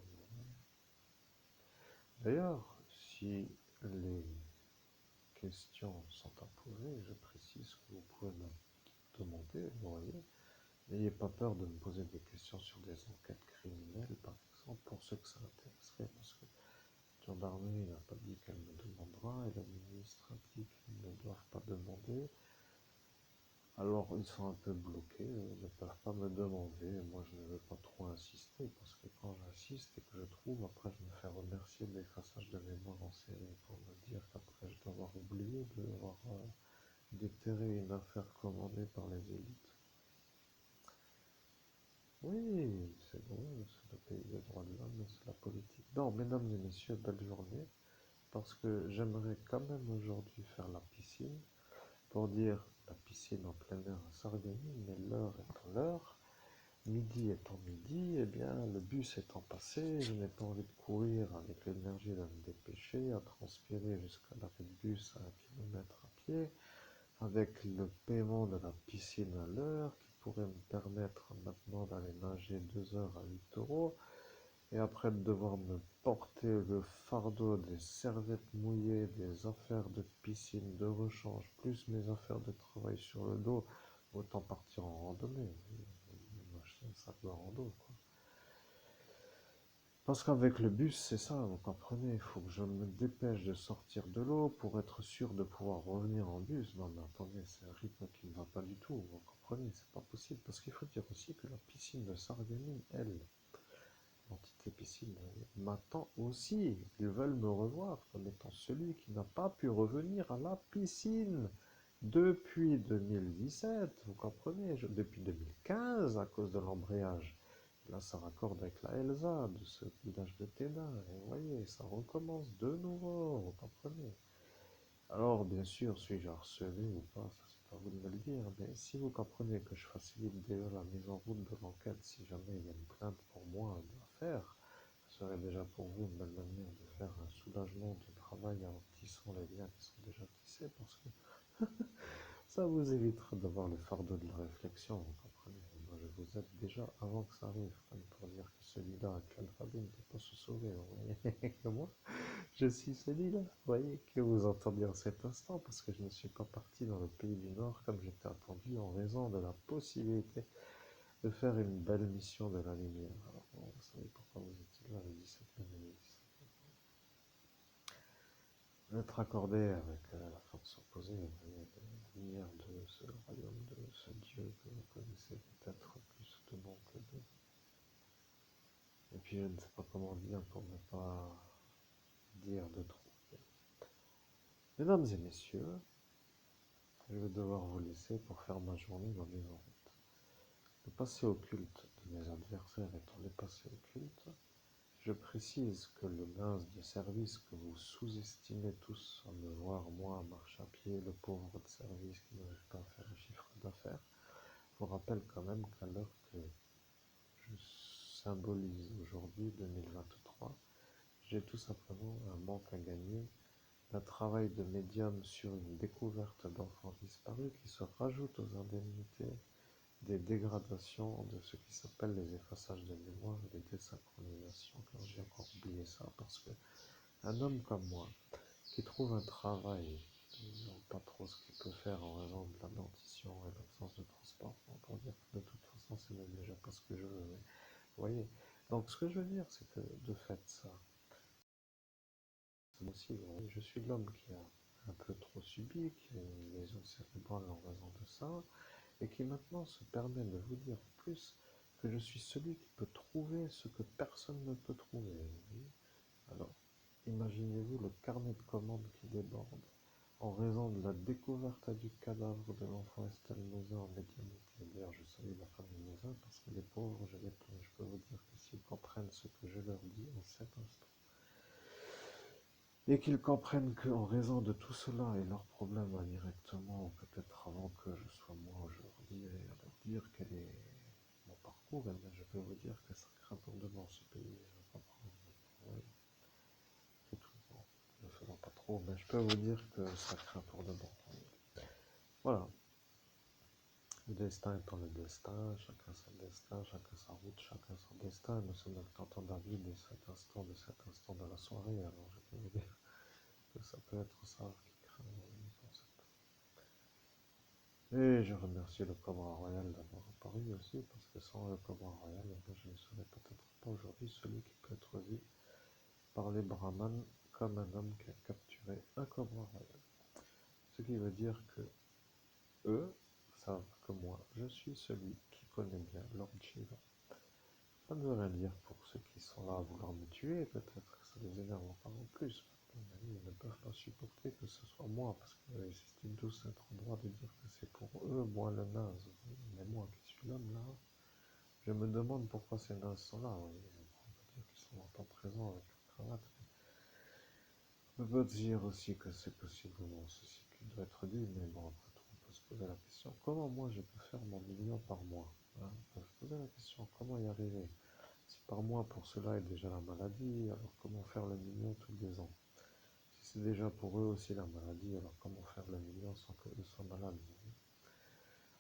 D'ailleurs, si les questions sont à poser, je précise que vous pouvez me demander, vous voyez, n'ayez pas peur de me poser des questions sur des enquêtes criminelles, par exemple, pour ceux que ça intéresserait, parce que la gendarmerie n'a pas dit qu'elle me demandera, et le ministre a dit qu'ils ne doivent pas demander. Alors ils sont un peu bloqués, ils ne peuvent pas me demander, moi je ne veux pas trop insister, parce que quand j'insiste et que je trouve, après je me fais remercier de l'effaçage de mémoire en série, pour me dire qu'après je dois avoir oublié de devoir déterrer une affaire commandée par les élites. Oui, c'est bon, c'est le pays des droits de l'homme, c'est la politique. Non, mesdames et messieurs, belle journée, parce que j'aimerais quand même aujourd'hui faire la piscine, pour dire la piscine en plein air à Sarreguemines, mais l'heure étant l'heure, midi étant midi, eh bien le bus étant passé, je n'ai pas envie de courir avec l'énergie de me dépêcher, à transpirer jusqu'à l'arrêt de bus à 1 kilomètre à pied, avec le paiement de la piscine à l'heure, qui pourrait me permettre maintenant d'aller nager 2 heures à 8 euros, et après de devoir me porter le fardeau des serviettes mouillées, des affaires de piscine, de rechange, plus mes affaires de travail sur le dos, autant partir en randonnée, m'acheter un sac de rando, quoi. Parce qu'avec le bus, c'est ça, vous comprenez, il faut que je me dépêche de sortir de l'eau pour être sûr de pouvoir revenir en bus. Non mais attendez, c'est un rythme qui ne va pas du tout, vous comprenez, c'est pas possible. Parce qu'il faut dire aussi que la piscine de Sarreguemines, elle, l'entité piscine, m'attend aussi. Ils veulent me revoir comme étant celui qui n'a pas pu revenir à la piscine depuis 2017, vous comprenez, depuis 2015 à cause de l'embrayage. Là, ça raccorde avec la Elsa de ce village de Téda. Et vous voyez, ça recommence de nouveau, vous comprenez. Alors, bien sûr, suis-je harcelé ou pas, ça c'est à vous de me le dire. Mais si vous comprenez que je facilite déjà la mise en route de l'enquête, si jamais il y a une plainte pour moi à faire, ce serait déjà pour vous une belle manière de faire un soulagement du travail en tissant les liens qui sont déjà tissés, parce que ça vous évitera d'avoir le fardeau de la réflexion, vous comprenez. Moi, je vous aide déjà avant que ça arrive, comme pour dire que celui-là, avec l'alphabet, ne peut pas se sauver, vous voyez, que moi, je suis celui-là, vous voyez, que vous entendez en cet instant, parce que je ne suis pas parti dans le pays du Nord comme j'étais attendu en raison de la possibilité de faire une belle mission de la lumière. Alors, bon, vous savez pourquoi vous étiez là le 17e et le 17e. Être accordé avec la force opposée, vous voyez, la lumière de ce royaume, de ce Dieu que vous connaissez peut-être plus de nom que de... Et puis je ne sais pas comment dire pour ne pas dire de trop. Mesdames et messieurs, je vais devoir vous laisser pour faire ma journée dans mes route. Le passé occulte de mes adversaires étant le passé occulte, je précise que le naze de service que vous sous-estimez tous à me voir, moi, marcher à pied, le pauvre de service qui n'arrive pas à faire un chiffre d'affaires, vous rappelle quand même qu'à l'heure que je symbolise aujourd'hui, 2023, j'ai tout simplement un manque à gagner d'un travail de médium sur une découverte d'enfants disparus qui se rajoute aux indemnités des dégradations de ce qui s'appelle les effaçages de mémoire et les désynchronisations, car j'ai encore oublié ça, parce que un homme comme moi, qui trouve un travail, disons pas trop ce qu'il peut faire en raison de la dentition et l'absence de transport, pour dire que de toute façon c'est même déjà pas ce que je veux, mais vous voyez. Donc ce que je veux dire, c'est que de fait ça, c'est aussi, je suis l'homme qui a un peu trop subi, qui a une lésion cérébrale en raison de ça, et qui maintenant se permet de vous dire en plus que je suis celui qui peut trouver ce que personne ne peut trouver. Alors, imaginez-vous le carnet de commandes qui déborde en raison de la découverte du cadavre de l'enfant Estelle Mouzin en médiumnité. D'ailleurs, je salue la famille Mouzin parce que les pauvres, je peux vous dire que s'ils comprennent ce que je leur dis en cet instant, et qu'ils comprennent qu'en raison de tout cela et leurs problèmes indirectement, peut-être avant que je sois moi aujourd'hui, et à leur dire quel est mon parcours, eh bien, je peux vous dire que ça craint pour demain ce pays, je comprends. Oui, c'est tout. Bon, ne faisons pas trop, mais je peux vous dire que ça craint pour demain. Voilà. Le destin étant le destin, chacun son destin, chacun sa route, chacun son destin. Nous sommes dans le canton David de cet instant de la soirée, alors je peux vous dire que ça peut être ça qui craint pour cette. Et je remercie le Cobra Royal d'avoir apparu aussi, parce que sans le Cobra Royal, je ne serais peut-être pas aujourd'hui celui qui peut être vu par les brahmanes comme un homme qui a capturé un Cobra Royal. Ce qui veut dire que eux savent que moi, je suis celui qui connaît bien Lord Shiva. Ça ne veut rien dire pour ceux qui sont là à vouloir me tuer, peut-être que ça les énerve encore plus. Ils ne peuvent pas supporter que ce soit moi, parce qu'ils estiment tous être en droit de dire que c'est pour eux, moi le naze. Mais moi qui suis l'homme là, je me demande pourquoi ces nazes sont là. On peut dire qu'ils sont longtemps présents avec leur cravate. On peut dire aussi que c'est possiblement ceci qui doit être dit, mais bon, après tout, on peut se poser la question, comment moi je peux faire mon million par mois, hein? On peut se poser la question, comment y arriver? Si par mois pour cela est déjà la maladie, alors comment faire le million tous les ans? Si c'est déjà pour eux aussi la maladie, alors comment faire le million sans qu'eux soient malades?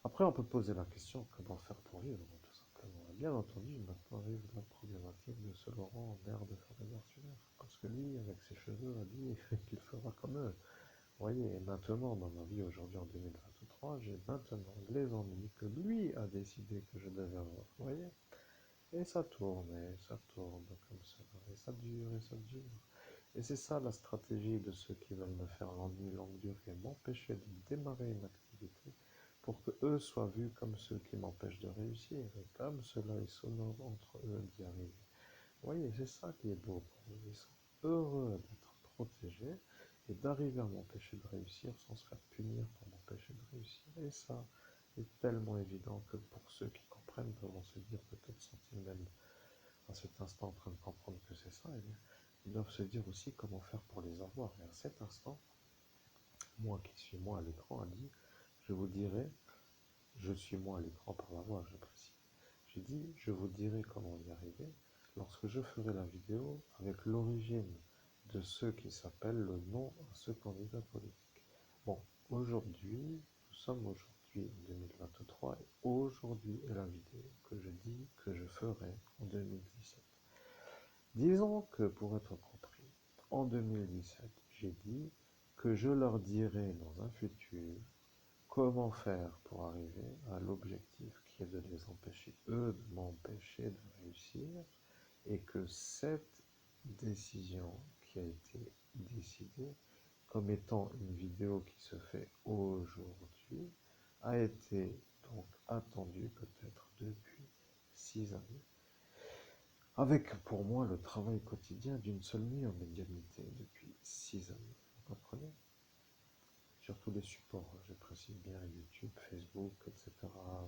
Après, on peut poser la question, comment faire pour vivre, tout simplement. Et bien entendu, maintenant arrive la problématique de ce Laurent, maire de Forêt-sur-Mer. Parce que lui, avec ses cheveux, a dit qu'il fera comme eux. Vous voyez, et maintenant, dans ma vie aujourd'hui en 2023, j'ai maintenant les ennuis que lui a décidé que je devais avoir. Vous voyez? Et ça tourne comme ça. Et ça dure, et ça dure. Et c'est ça la stratégie de ceux qui veulent me faire l'ennui longue durée, m'empêcher de démarrer une activité pour que eux soient vus comme ceux qui m'empêchent de réussir, et comme cela est sonore entre eux d'y arriver. Vous voyez, c'est ça qui est beau pour eux. Ils sont heureux d'être protégés et d'arriver à m'empêcher de réussir sans se faire punir pour m'empêcher de réussir. Et ça est tellement évident que pour ceux qui comprennent vont se dire, peut-être sont-ils même à cet instant en train de comprendre que c'est ça, et bien, ils doivent se dire aussi comment faire pour les avoir. Et à cet instant, moi qui suis moi à l'écran, a dit, je vous dirai, je suis moi à l'écran par la voix, je précise. J'ai dit, je vous dirai comment y arriver lorsque je ferai la vidéo avec l'origine de ceux qui s'appellent le nom à ce candidat politique. Bon, aujourd'hui, nous sommes aujourd'hui en 2023 et aujourd'hui est la vidéo que je dis que je ferai en 2017. Disons que pour être compris, en 2017, j'ai dit que je leur dirai dans un futur comment faire pour arriver à l'objectif qui est de les empêcher, eux, de m'empêcher de réussir, et que cette décision qui a été décidée comme étant une vidéo qui se fait aujourd'hui a été donc attendue peut-être depuis 6 années, avec pour moi le travail quotidien d'une seule nuit en médiumnité depuis 6 années. Vous comprenez? Sur tous les supports, je précise bien YouTube, Facebook, etc.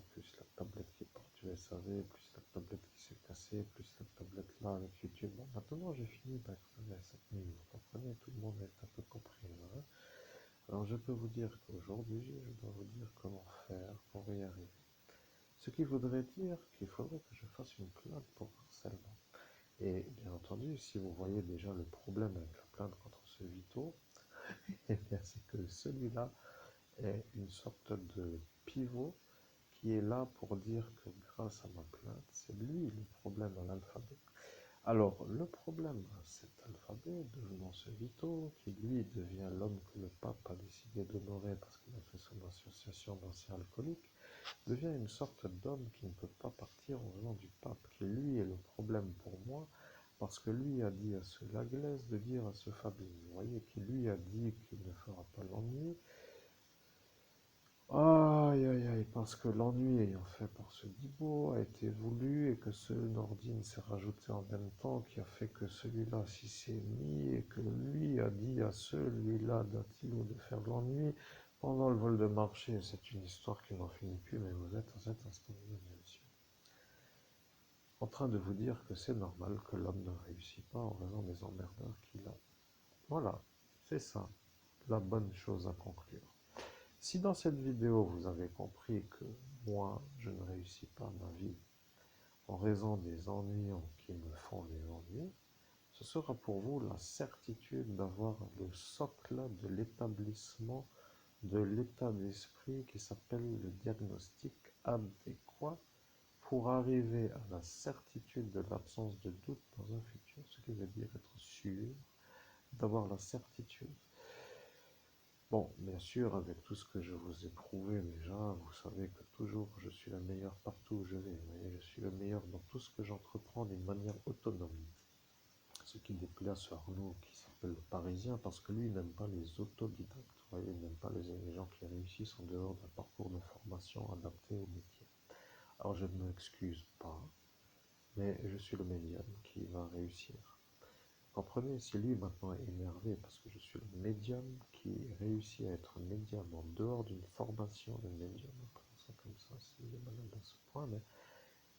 Plus la tablette qui porte du SAV, plus la tablette qui s'est cassée, plus la tablette là avec YouTube. Bon, maintenant j'ai fini par exposer cette nuit, vous comprenez? Tout le monde est un peu compris. Hein. Alors je peux vous dire qu'aujourd'hui, je dois vous dire comment faire pour y arriver. Ce qui voudrait dire qu'il faudrait que je fasse une plainte pour harcèlement. Et bien entendu, si vous voyez déjà le problème avec la plainte contre ce Vito, eh bien c'est que celui-là est une sorte de pivot qui est là pour dire que grâce à ma plainte, c'est lui le problème à l'alphabet. Alors, le problème à cet alphabet, devenant ce Vito, qui lui devient l'homme que le pape a décidé d'honorer parce qu'il a fait son association d'anciens alcooliques, devient une sorte d'homme qui ne peut pas partir en venant du pape, qui lui est le problème pour moi, parce que lui a dit à ce Laglaise de dire à ce Fabien, vous voyez, qui lui a dit qu'il ne fera pas l'ennui. Aïe aïe aïe, parce que l'ennui ayant fait par ce Dibo a été voulu et que ce Nordine s'est rajouté en même temps, qui a fait que celui-là s'y s'est mis et que lui a dit à celui-là d'Attilo de faire l'ennui pendant le vol de marché. C'est une histoire qui n'en finit plus, mais vous êtes à cet instant, mesdames et messieurs, en train de vous dire que c'est normal que l'homme ne réussit pas en raison des emmerdeurs qu'il a. Voilà, c'est ça, la bonne chose à conclure. Si dans cette vidéo vous avez compris que moi je ne réussis pas ma vie en raison des ennuyants qui me font les ennuis, ce sera pour vous la certitude d'avoir le socle de l'établissement de l'état d'esprit qui s'appelle le diagnostic adéquat pour arriver à la certitude de l'absence de doute dans un futur, ce qui veut dire être sûr, d'avoir la certitude. Bon, bien sûr, avec tout ce que je vous ai prouvé déjà, vous savez que toujours je suis le meilleur partout où je vais. Vous voyez, je suis le meilleur dans tout ce que j'entreprends d'une manière autonome. Ce qui déplaît à ce Arnaud qui s'appelle le Parisien, parce que lui, il n'aime pas les autodidactes. Vous voyez, il n'aime pas les gens qui réussissent en dehors d'un parcours de formation adapté au métier. Alors je ne m'excuse pas, mais je suis le médium qui va réussir. Comprenez, si lui maintenant est énervé parce que je suis le médium qui réussit à être médium en dehors d'une formation de médium, ça comme ça, s'il est malade à ce point, mais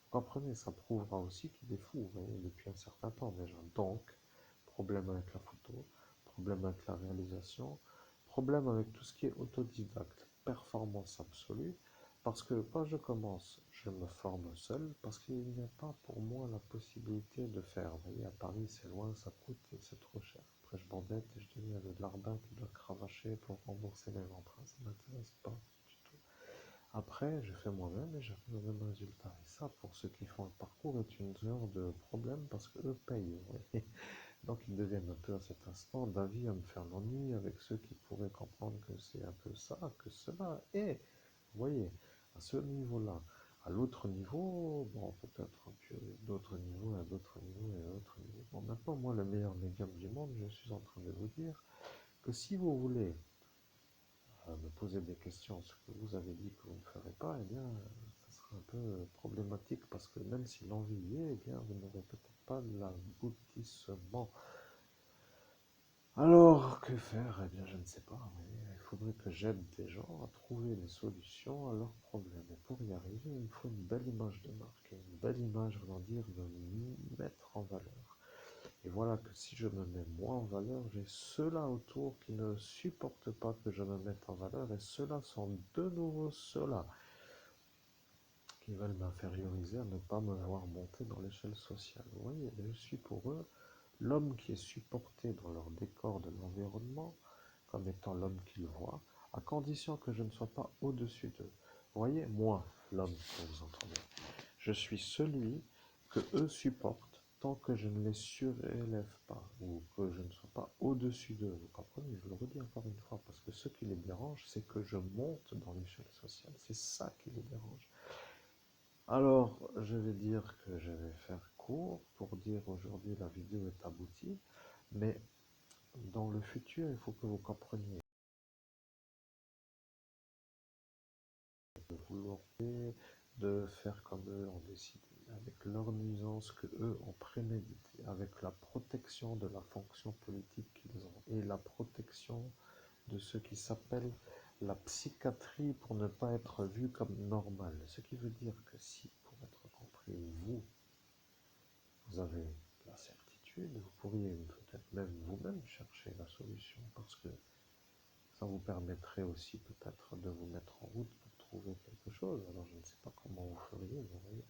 comprenez, ça prouvera aussi qu'il est fou, vous voyez, depuis un certain temps déjà. Donc, problème avec la photo, problème avec la réalisation, problème avec tout ce qui est autodidacte, performance absolue, parce que quand je commence, je me forme seul, parce qu'il n'y a pas pour moi la possibilité de faire. Vous voyez, à Paris, c'est loin, ça coûte et c'est trop cher. après je m'embête et je dis il y a le larbin qui doit cravacher pour rembourser mes emprunts, ça m'intéresse pas du tout. Après, je fais moi-même et j'arrive au même résultat. Et ça, pour ceux qui font le parcours, est une genre de problème parce qu'eux payent, vous voyez. Donc ils deviennent un peu à cet instant d'avis à me faire l'ennui avec ceux qui pourraient comprendre que c'est un peu ça, que cela. Et, vous voyez, à ce niveau-là, à l'autre niveau, bon, peut-être un peu d'autres niveaux, à d'autres niveaux et à d'autres niveaux. Bon, maintenant, moi, le meilleur médium du monde, je suis en train de vous dire que si vous voulez me poser des questions, ce que vous avez dit que vous ne ferez pas, eh bien, ça sera un peu problématique parce que même si l'envie y est, eh bien, vous n'aurez peut-être pas l'aboutissement. Alors, que faire? Eh bien, je ne sais pas. Il faudrait que j'aide des gens à trouver des solutions à leurs problèmes. Et pour y arriver, il me faut une belle image de marque. Et une belle image, voulant dire me mettre en valeur. Et voilà que si je me mets moi en valeur, j'ai ceux-là autour qui ne supportent pas que je me mette en valeur. Et ceux-là sont de nouveau ceux-là qui veulent m'inférioriser à ne pas me voir monter dans l'échelle sociale. Vous voyez, je suis pour eux l'homme qui est supporté dans leur décor de l'environnement comme étant l'homme qu'ils voient, à condition que je ne sois pas au-dessus d'eux. Vous voyez, moi, l'homme que vous entendez, je suis celui que eux supportent tant que je ne les surélève pas ou que je ne sois pas au-dessus d'eux. Vous comprenez? Je le redis encore une fois, parce que ce qui les dérange, c'est que je monte dans l'échelle sociale. C'est ça qui les dérange. Alors, je vais dire que je vais faire court pour dire aujourd'hui la vidéo est aboutie, mais dans le futur, il faut que vous compreniez de vouloir de faire comme eux ont décidé, avec leur nuisance que eux ont prémédité, avec la protection de la fonction politique qu'ils ont et la protection de ce qui s'appelle la psychiatrie pour ne pas être vu comme normal. Ce qui veut dire que si, pour être compris, vous avez la certitude, vous pourriez peut-être même vous-même chercher la solution parce que ça vous permettrait aussi peut-être de vous mettre en route pour trouver quelque chose. Alors je ne sais pas comment vous feriez, vous voyez.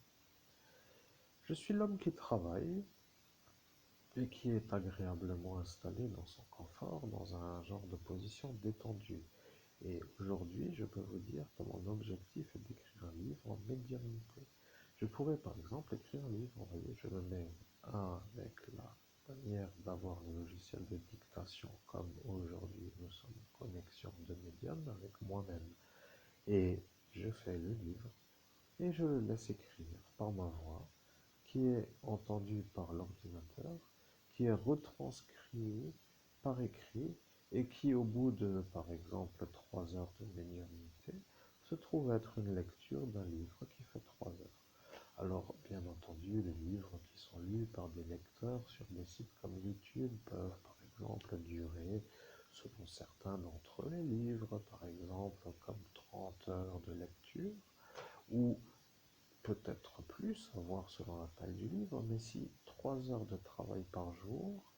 Je suis l'homme qui travaille et qui est agréablement installé dans son confort, dans un genre de position détendue. Et aujourd'hui, je peux vous dire que mon objectif est d'écrire un livre en médiumnité. Je pourrais par exemple écrire un livre, vous voyez, je me mets avec la manière d'avoir le logiciel de dictation comme aujourd'hui nous sommes en connexion de médium avec moi-même. Et je fais le livre et je le laisse écrire par ma voix qui est entendue par l'ordinateur, qui est retranscrit par écrit et qui, au bout de, par exemple, 3 heures de médiumnité, se trouve être une lecture d'un livre qui fait 3 heures. Alors, bien entendu, les livres qui sont lus par des lecteurs sur des sites comme YouTube peuvent, par exemple, durer, selon certains d'entre eux, les livres, par exemple, comme 30 heures de lecture, ou peut-être plus, à voir selon la taille du livre, mais si 3 heures de travail par jour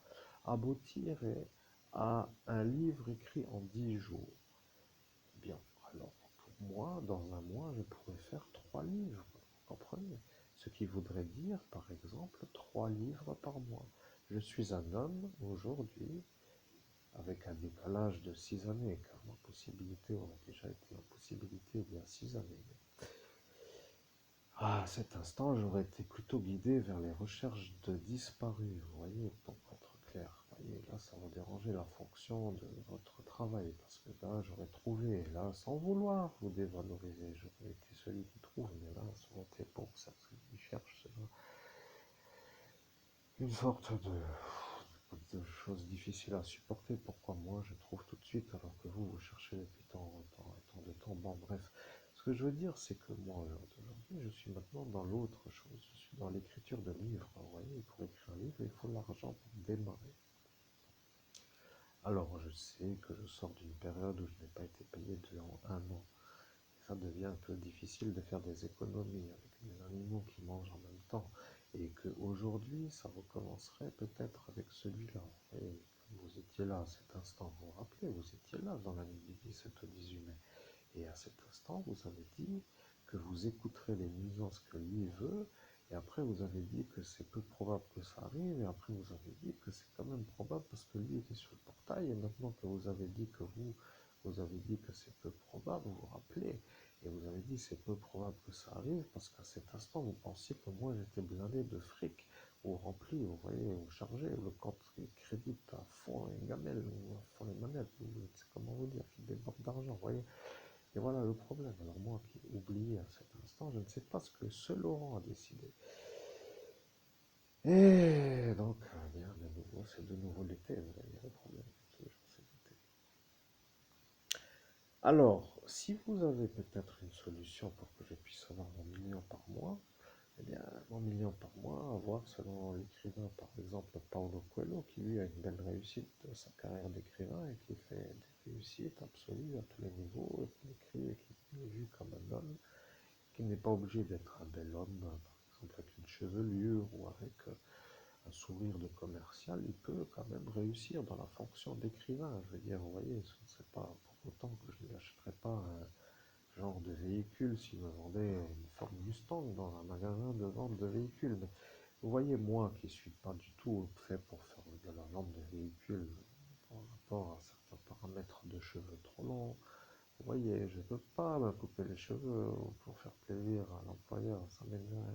aboutirait à un livre écrit en 10 jours, bien, alors pour moi, dans un mois, je pourrais faire 3 livres, vous comprenez? Ce qui voudrait dire, par exemple, 3 livres par mois. Je suis un homme aujourd'hui avec un décalage de 6 années, car ma possibilité aurait déjà été en possibilité il y a 6 années. À cet instant, j'aurais été plutôt guidé vers les recherches de disparus, vous voyez, pour être clair. Vous voyez, là, ça va déranger la fonction de votre travail, parce que là, j'aurais trouvé, là, sans vouloir vous dévaloriser, j'aurais été celui qui trouve, mais là, ça aurait été pour ça, celui qui cherche, c'est une sorte de chose difficile à supporter. Pourquoi moi, je trouve tout de suite, alors que vous cherchez depuis tant de temps. Bon, bref. Ce que je veux dire, c'est que moi, aujourd'hui, je suis maintenant dans l'autre chose. Je suis dans l'écriture de livres. Vous voyez, pour écrire un livre, il faut l'argent pour démarrer. Alors, je sais que je sors d'une période où je n'ai pas été payé durant un an. Et ça devient un peu difficile de faire des économies avec des animaux qui mangent en même temps. Et qu'aujourd'hui, ça recommencerait peut-être avec celui-là. Et vous étiez là à cet instant, vous vous rappelez, vous étiez là dans la nuit du 17 au 18 mai. Et à cet instant, vous avez dit que vous écouterez les nuisances que lui veut Et après, vous avez dit que c'est peu probable que ça arrive, et après, vous avez dit que c'est quand même probable parce que lui était sur le portail, et maintenant que vous avez dit que vous avez dit que c'est peu probable, vous vous rappelez, et vous avez dit c'est peu probable que ça arrive parce qu'à cet instant, vous pensiez que moi j'étais blindé de fric, ou rempli, vous voyez, ou chargé, le compte crédit à fond les gamelles, ou à fond les manettes, ou je ne sais comment vous dire, qui déborde d'argent, vous voyez. Et voilà le problème. Alors moi qui ai oublié à cet instant, je ne sais pas ce que ce Laurent a décidé. Et donc, bien, de nouveau, c'est de nouveau l'été, vous voyez le problème. Toujours c'est l'été. Alors, si vous avez peut-être une solution pour que je puisse avoir mon million par mois, eh bien, mon million par mois, à voir selon l'écrivain, par exemple, Paulo Coelho, qui lui a une belle réussite de sa carrière d'écrivain et qui fait des réussites absolues à tous les niveaux, et qui écrit et qui est vu comme un homme, qui n'est pas obligé d'être un bel homme, par exemple avec une chevelure ou avec un sourire de commercial, il peut quand même réussir dans la fonction d'écrivain. Je veux dire, vous voyez, ce ne serait pas pour autant que je ne lui achèterais pas un genre de véhicule s'il me vendait une Ford Mustang dans un magasin de vente de véhicules. Mais vous voyez, moi qui ne suis pas du tout fait pour faire de la vente de véhicules par rapport à certains paramètres de cheveux trop longs, vous voyez, je ne peux pas me couper les cheveux pour faire plaisir à l'employeur, ça m'énerve.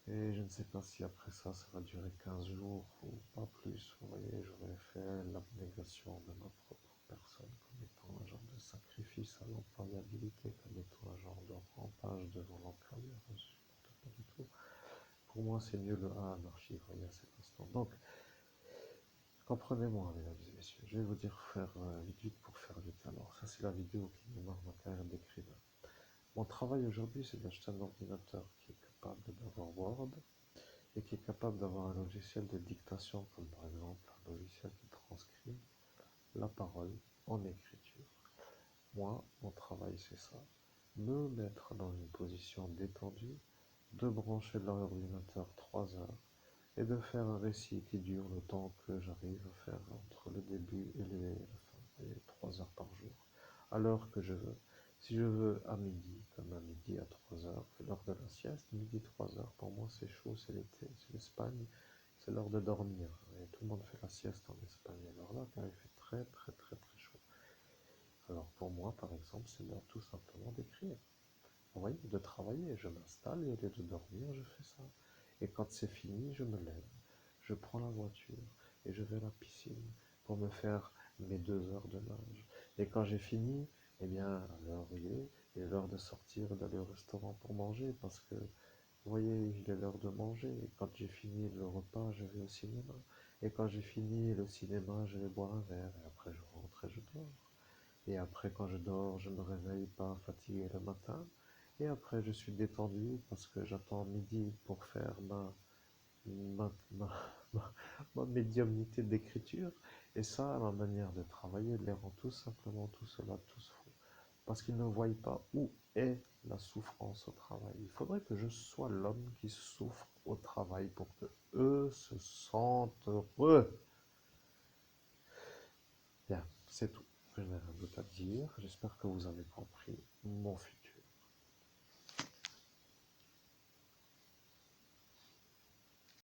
Et je ne sais pas si après ça, ça va durer 15 jours ou pas plus. Vous voyez, j'aurais fait l'abnégation de ma propre personne comme étant un genre de sacrifice à l'employabilité, comme étant un genre de rampage devant l'employeur. Je ne supporte pas du tout. Pour moi, c'est mieux le A anarchie, vous voyez, à cet instant. Donc, comprenez-moi, mesdames et messieurs, je vais vous dire faire vite vite pour faire vite. Alors, ça, c'est la vidéo qui démarre ma carrière d'écrivain. Mon travail aujourd'hui, c'est d'acheter un ordinateur qui est capable d'avoir Word, et qui est capable d'avoir un logiciel de dictation, comme par exemple un logiciel qui transcrit la parole en écriture. Moi, mon travail, c'est ça. Me mettre dans une position détendue, de brancher l'ordinateur 3 heures et de faire un récit qui dure le temps que j'arrive à faire entre le début et la fin, et 3 heures par jour, à l'heure que je veux. Si je veux à midi, comme à midi à 3 heures, c'est l'heure de la sieste, midi 3 heures, pour moi c'est chaud, c'est l'été, c'est l'Espagne, c'est l'heure de dormir, et tout le monde fait la sieste en Espagne, alors là, car il fait très très très très chaud. Alors pour moi, par exemple, c'est l'heure tout simplement d'écrire. Vous voyez, de travailler, je m'installe et au lieu de dormir, je fais ça. Et quand c'est fini, je me lève, je prends la voiture et je vais à la piscine pour me faire mes 2 heures de nage. Et quand j'ai fini, eh bien, l'heure y est, il est l'heure de sortir et d'aller au restaurant pour manger parce que, vous voyez, il est l'heure de manger. Et quand j'ai fini le repas, je vais au cinéma. Et quand j'ai fini le cinéma, je vais boire un verre et après je rentre et je dors. Et après, quand je dors, je me réveille pas fatigué le matin. Et après, je suis détendu parce que j'attends midi pour faire ma, ma, ma médiumnité d'écriture. Et ça, ma manière de travailler les rend tout simplement tout cela tous fous. Parce qu'ils ne voient pas où est la souffrance au travail. Il faudrait que je sois l'homme qui souffre au travail pour que eux se sentent heureux. Bien, c'est tout. Je n'ai rien d'autre à dire. J'espère que vous avez compris mon futur.